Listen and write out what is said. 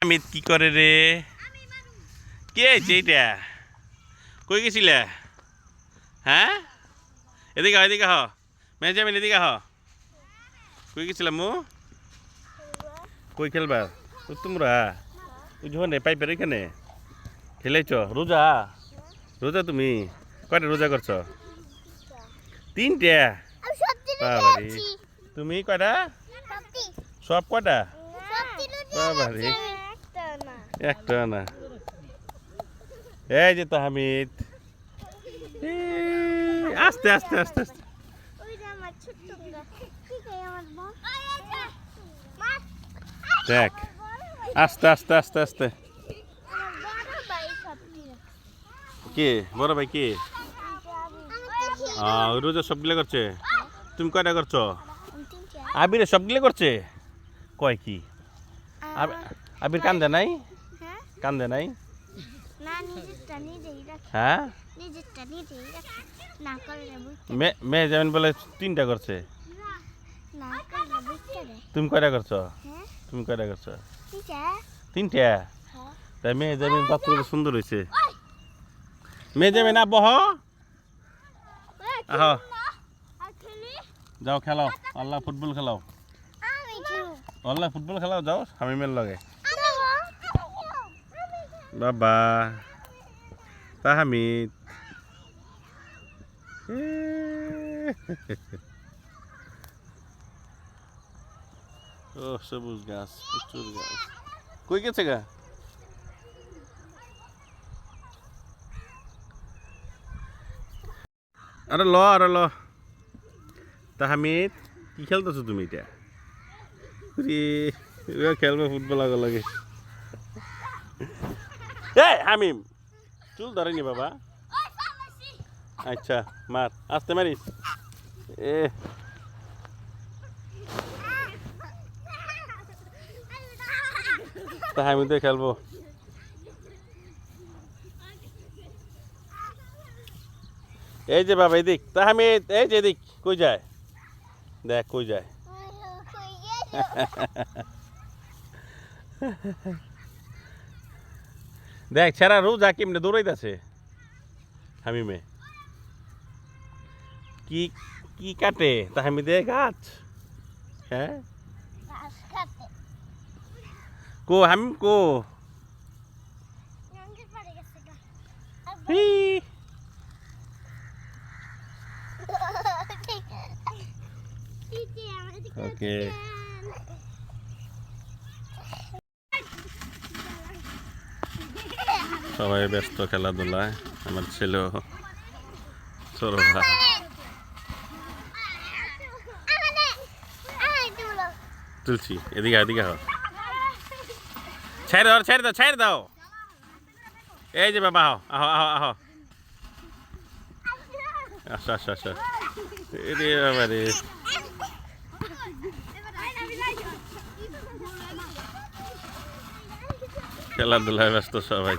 অমিত কি করে রে? কে এইটা? কই গেছিলে? হ্যাঁ, এদিকে এদিকে হ মেজামিন, এদিকে হ। কই গেছিলাম মু? কই খেলবা তোমরা? ওই যখন পাইপের এখানে খেলেছ? রোজা? রোজা তুমি কয়টা রোজা করছো? 3টা। বাবারে, তুমি কয়টা? সব কয়টা? বাবারে, একটা না। এই যে তাহমিদ, আস্তে আস্তে আস্তে আস্তে। দেখ, আস্তে আস্তে আস্তে আস্তে। কে বড় ভাই? কে রোজা সবগুলো করছে? তুমি কয়টা করছো? আবির সবগুলো করছে? কয় কি আবির কান্দে নাই? কান্দে নাই? হ্যাঁ, মেয়ে যেমন বলে 3টা করছে। তুমি কয়টা করছো? তুমি কয়টা করছো? 3টা। তাই মেয়ে যেমন বাচ্চা সুন্দর হয়েছে। মেয়ে যাবে না, বহ আহ, যাও খেলাও। আল্লাহ ফুটবল খেলাও, আল্লাহ ফুটবল খেলাও, যাও হামিমের লগে। বাবা তাহমিদ, ও সবুজ গাছ, প্রচুর গাছ। কই গেছে গা? আরে ল, আরে ল। তাহমিদ, কি খেলতেছো তুমি? এটা খেলবে ফুটবল আগে লাগে। এই হামিম, চুল ধরেনি বাবা। আচ্ছা মার, আসতে মারিস। এ তাহমিদে খেলবো। এই যে বাবা এদিক, তাহমিদ এই যে এদিক। কই যায়? দেখ কই যায়। দেখ ছেড়া রোজা কেমনে দৌড়াইতেছে হামিমে। কি কি কাটে তাহমিদে? গাছ? হ্যাঁ, কো হামিম কো? ওকে, সবাই ব্যস্ত খেলাধুলায়। আমার ছেলেও ছোট ভাই। তুলছি, এদিকে এদিকে হ। ছেড়ে দাও, ছেড়ে দাও, ছেড়ে দাও। এই যে বাবা, আহ আহ আহ, আসো আসো আসো। রে বাবা রে, খেলাধুলায় ব্যস্ত সবাই।